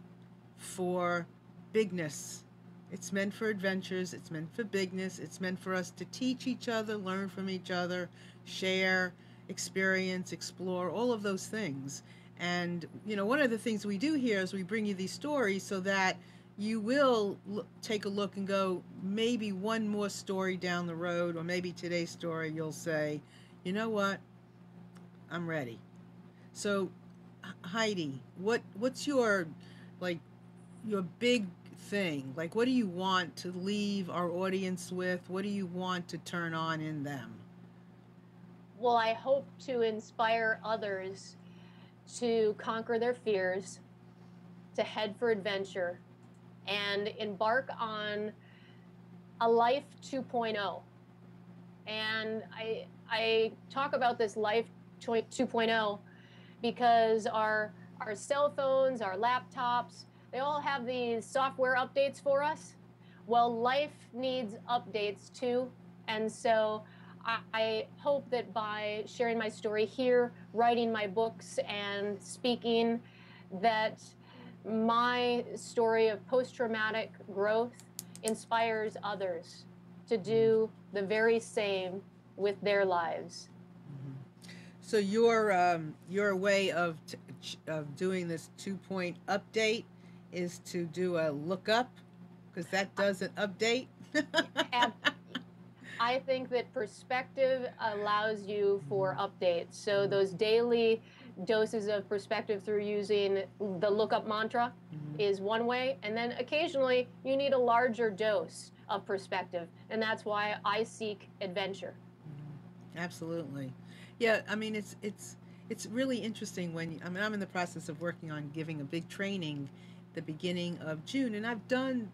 [SPEAKER 1] for bigness. It's meant for adventures. It's meant for bigness. It's meant for us to teach each other, learn from each other, share, experience, explore, all of those things. And, one of the things we do here is we bring you these stories so that you will take a look and go, maybe one more story down the road, or maybe today's story, you'll say, you know what, I'm ready. So, Heidi, what's your big thing? Like, what do you want to leave our audience with? What do you want to turn on in them?
[SPEAKER 3] Well, I hope to inspire others to conquer their fears, to head for adventure, and embark on a life 2.0. And I talk about this life 2.0 because our cell phones, our laptops, they all have these software updates for us. Well, life needs updates too. And so I hope that by sharing my story here, writing my books, and speaking, that my story of post-traumatic growth inspires others to do the very same with their lives.
[SPEAKER 1] So your way of doing this 2-point update is to do a look up, because that does an update.
[SPEAKER 3] I think that perspective allows you for updates. So those daily doses of perspective through using the lookup mantra, is one way, and then occasionally you need a larger dose of perspective, and that's why I seek adventure.
[SPEAKER 1] Absolutely. Yeah, I mean it's really interesting I mean I'm in the process of working on giving a big training the beginning of June, and I've done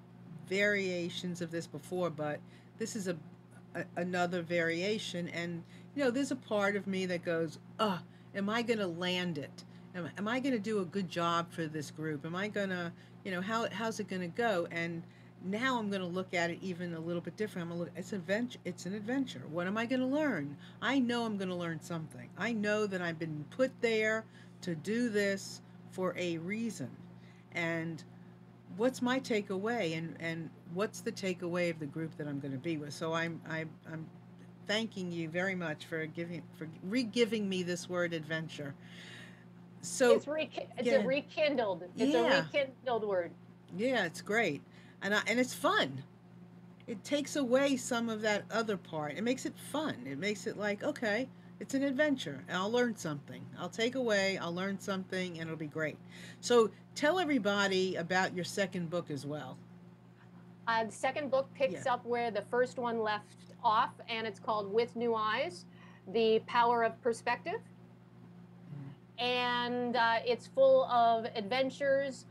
[SPEAKER 1] variations of this before, but this is another variation. And there's a part of me that goes, am I going to land it? Am I going to do a good job for this group? Am I going to, how's it going to go? And now I'm going to look at it even a little bit different. I'm going to look, it's an adventure. What am I going to learn? I know I'm going to learn something. I know that I've been put there to do this for a reason. And what's my takeaway, and what's the takeaway of the group that I'm going to be with? So I'm thanking you very much for re-giving me this word adventure. So
[SPEAKER 3] It's a
[SPEAKER 1] yeah,
[SPEAKER 3] rekindled. It's a
[SPEAKER 1] yeah,
[SPEAKER 3] rekindled word.
[SPEAKER 1] yeah, it's great, and it's fun. It takes away some of that other part. It makes it fun. It makes it like, okay, it's an adventure. And I'll learn something. I'll learn something, and it'll be great. So tell everybody about your second book as well.
[SPEAKER 3] The second book
[SPEAKER 1] Yeah.
[SPEAKER 3] picks up where the first one left off, and it's called With New Eyes: The Power of Perspective. And it's full of adventures.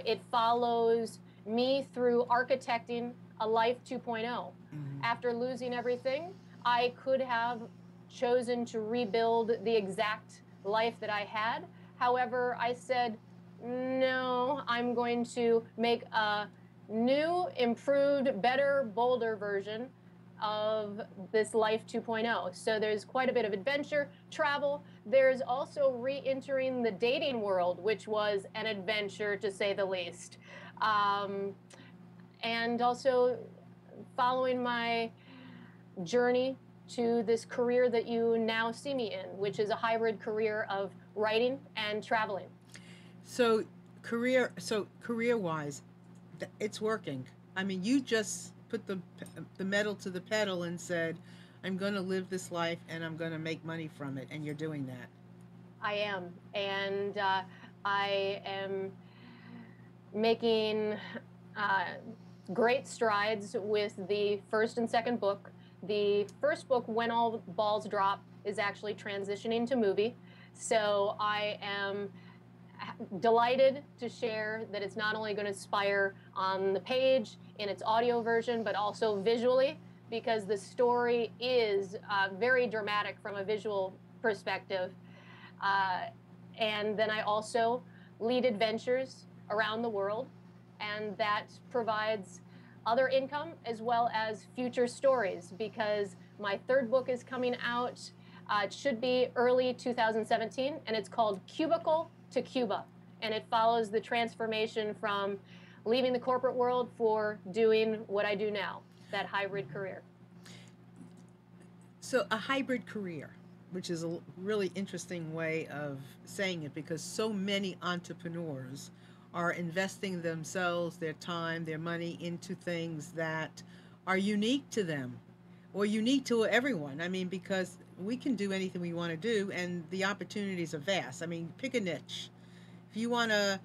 [SPEAKER 3] It follows me through architecting a life 2.0.
[SPEAKER 1] Mm-hmm.
[SPEAKER 3] After losing everything, I could have chosen to rebuild the exact life that I had. However, I said, no, I'm going to make a new, improved, better, bolder version of this life 2.0. So there's quite a bit of adventure, travel. There's also re-entering the dating world, which was an adventure to say the least. Um, and also following my journey to this career that you now see me in, which is a hybrid career of writing and traveling.
[SPEAKER 1] So career wise, it's working. I mean, you just put the metal to the pedal and said, "I'm going to live this life and I'm going to make money from it," and you're doing that.
[SPEAKER 3] I am. And I am making uh, great strides with the first and second book. The first book, When All Balls Drop, is actually transitioning to movie. So I am delighted to share that it's not only going to inspire on the page in its audio version, but also visually, because the story is very dramatic from a visual perspective. Uh, and then I also lead adventures around the world, and that provides other income as well as future stories, because my third book is coming out. It should be early 2017, and it's called Cubicle to Cuba. And it follows the transformation from leaving the corporate world for doing what I do now, that hybrid career.
[SPEAKER 1] So a hybrid career, which is a really interesting way of saying it, because so many entrepreneurs are investing themselves, their time, their money into things that are unique to them or unique to everyone. I mean, because we can do anything we want to do and the opportunities are vast. I mean, pick a niche. If you want to,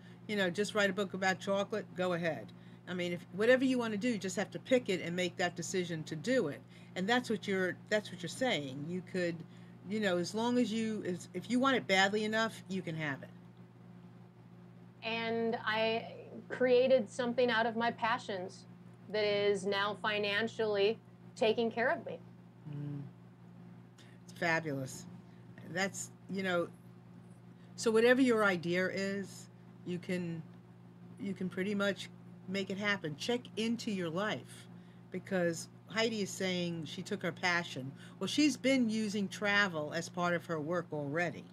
[SPEAKER 1] just write a book about chocolate, go ahead. I mean, if whatever you want to do, you just have to pick it and make that decision to do it. And that's what you're saying. You could, as long as if you want it badly enough, you can have it.
[SPEAKER 3] And I created something out of my passions that is now financially taking care of me.
[SPEAKER 1] Mm, it's fabulous. That's, so whatever your idea is, you can you can pretty much make it happen. Check into your life, because Heidi is saying she took her passion. Well, she's been using travel as part of her work already.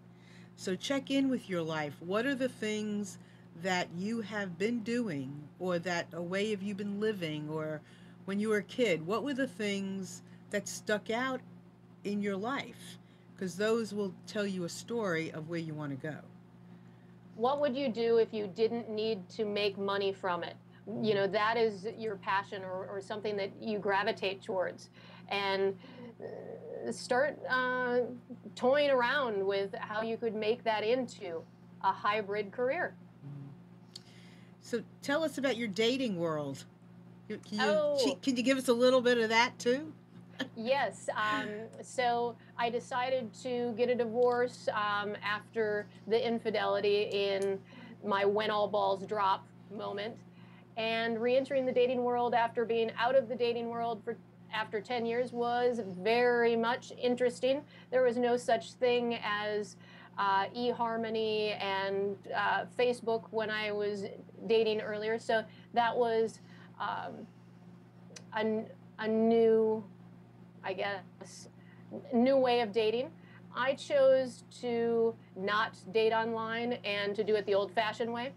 [SPEAKER 1] So check in with your life. What are the things that you have been doing, or that a way of you been living, or when you were a kid? What were the things that stuck out in your life? Because those will tell you a story of where you want to go.
[SPEAKER 3] What would you do if you didn't need to make money from it? You know, that is your passion, or something that you gravitate towards. And start toying around with how you could make that into a hybrid career.
[SPEAKER 1] So tell us about your dating world.
[SPEAKER 3] Oh,
[SPEAKER 1] Can you give us a little bit of that too?
[SPEAKER 3] yes. So I decided to get a divorce after the infidelity in my when all balls drop moment, and re-entering the dating world after being out of the dating world for after 10 years was very much interesting. There was no such thing as eHarmony and Facebook when I was dating earlier. So that was um, a, a new, I guess, new way of dating. I chose to not date online and to do it the old fashioned way.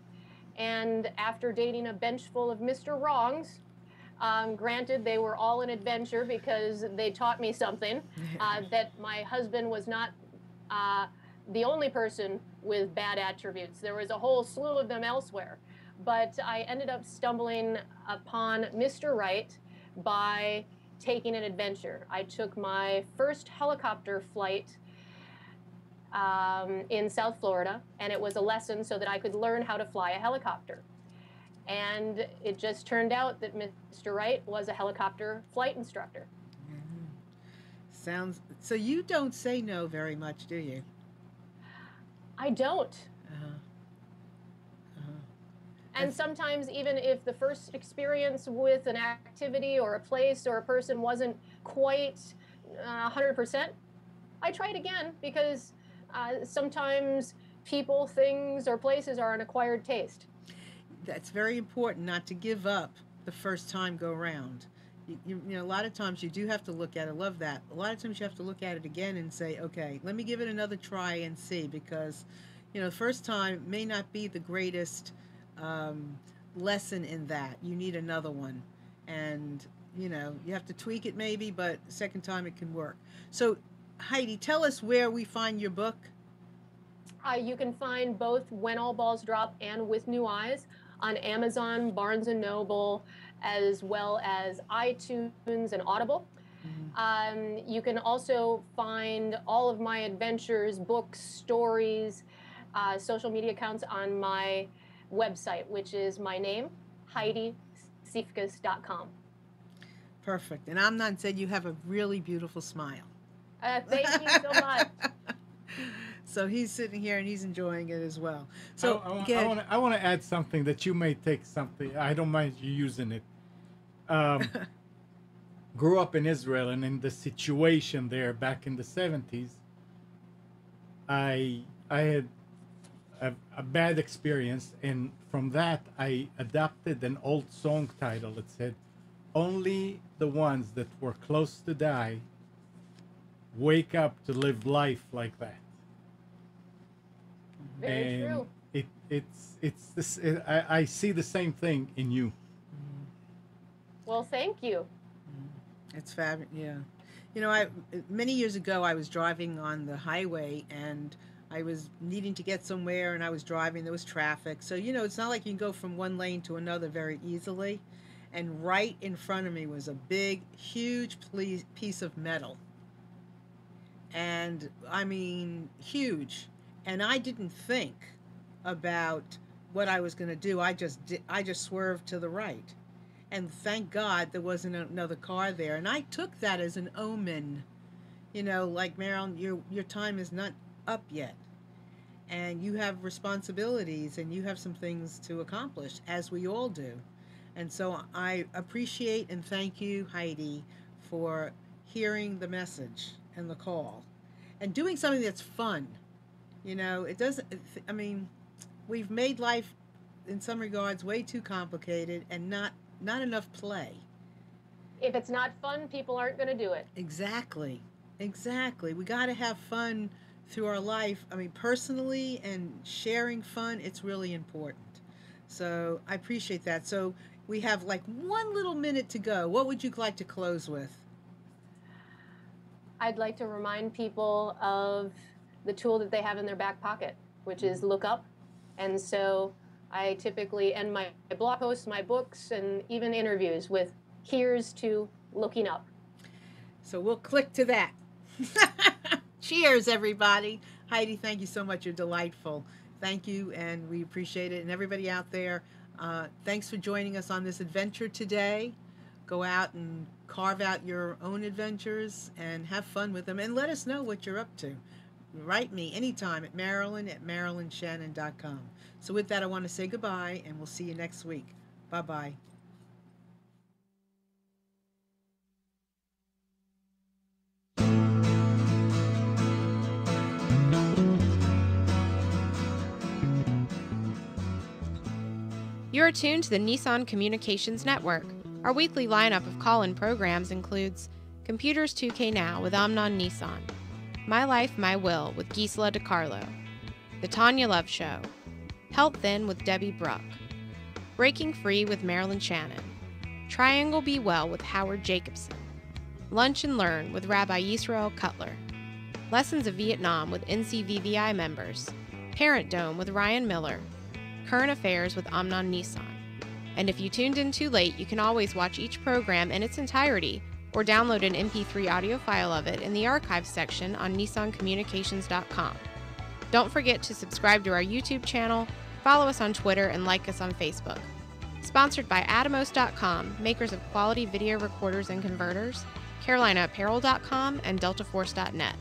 [SPEAKER 3] And after dating a bench full of Mr. Wrongs, granted, they were all an adventure because they taught me something that my husband was not uh, the only person with bad attributes. There was a whole slew of them elsewhere. But I ended up stumbling upon Mr. Right by taking an adventure. I took my first helicopter flight in South Florida, and it was a lesson so that I could learn how to fly a helicopter. And it just turned out that Mr. Wright was a helicopter flight instructor.
[SPEAKER 1] Mhm. Sounds so. You don't say no very much, do you?
[SPEAKER 3] I don't.
[SPEAKER 1] Uh-huh. Uh-huh.
[SPEAKER 3] And
[SPEAKER 1] That's
[SPEAKER 3] sometimes, even if the first experience with an activity or a place or a person wasn't quite 100%, I try it again because sometimes people, things, or places are an acquired taste.
[SPEAKER 1] that's very important not to give up the first time go round. A lot of times you do have to look at it. I love that. A lot of times you have to look at it again and say, okay, let me give it another try and see because, the first time may not be the greatest um, lesson in that. You need another one. And, you have to tweak it maybe, but second time it can work. So, Heidi, tell us where we find your book.
[SPEAKER 3] You can find both When All Balls Drop and With New Eyes on Amazon, Barnes and Noble, as well as iTunes and Audible.
[SPEAKER 1] Mhm.
[SPEAKER 3] You can also find all of my adventures, books, stories, social media accounts on my website, which is my name, HeidiSiefkas.com.
[SPEAKER 1] Perfect. And Amnon said you have a really beautiful smile.
[SPEAKER 3] Thank you so much.
[SPEAKER 1] So he's sitting here and he's enjoying it as well.
[SPEAKER 2] I,
[SPEAKER 1] So
[SPEAKER 2] I, want, I
[SPEAKER 1] good.
[SPEAKER 2] want to I want to add something that you may take something. I don't mind you using it. Um, grew up in Israel and in the situation there back in the 70s, I had a bad experience, and from that I adopted an old song title that said, "Only the ones that were close to die wake up to live life like that."
[SPEAKER 3] Very
[SPEAKER 2] And
[SPEAKER 3] true.
[SPEAKER 2] it's this. I see the same thing in you.
[SPEAKER 3] Well, thank you.
[SPEAKER 1] It's fabulous. Yeah. I many years ago I was driving on the highway and I was needing to get somewhere and I was driving. There was traffic, so it's not like you can go from one lane to another very easily. And right in front of me was a big, huge piece of metal, and I mean huge. And I didn't think about what I was going to do. I just swerved to the right, and thank God there wasn't another car there. And I took that as an omen. Like Marilyn, your time is not up yet, and you have responsibilities and you have some things to accomplish, as we all do. And so I appreciate and thank you, Heidi, for hearing the message and the call and doing something that's fun. It doesn't, I mean, we've made life in some regards way too complicated and not enough play.
[SPEAKER 3] If it's not fun, people aren't going to do it.
[SPEAKER 1] Exactly. Exactly. We got to have fun through our life. I mean, personally and sharing fun, it's really important. So I appreciate that. So we have like one little minute to go. What would you like to close with?
[SPEAKER 3] I'd like to remind people of the tool that they have in their back pocket, which is look up. And so I typically end my blog posts, my books, and even interviews with here's to looking up.
[SPEAKER 1] So we'll click to that. Cheers, everybody. Heidi, thank you so much. You're delightful. Thank you, and we appreciate it. And everybody out there, Thanks for joining us on this adventure today. Go out and carve out your own adventures and have fun with them, and let us know what you're up to. Write me anytime at marilyn@marilynshannon.com. So with that, I want to say goodbye, and we'll see you next week. Bye-bye.
[SPEAKER 4] You are tuned to the Nissan Communications Network. Our weekly lineup of call-in programs includes Computers 2K Now with Amnon Nissan, My Life, My Will with Gisela DiCarlo, The Tanya Love Show, Health Then with Debbie Bruck, Breaking Free with Marilyn Shannon, Triangle Be Well with Howard Jacobson, Lunch and Learn with Rabbi Yisrael Cutler, Lessons of Vietnam with NCVVI members, Parent Dome with Ryan Miller, Current Affairs with Amnon Nissan. And if you tuned in too late, you can always watch each program in its entirety or download an MP3 audio file of it in the archives section on nissancommunications.com. Don't forget to subscribe to our YouTube channel, follow us on Twitter, and like us on Facebook. Sponsored by Atomos.com, makers of quality video recorders and converters, CarolinaApparel.com, and DeltaForce.net.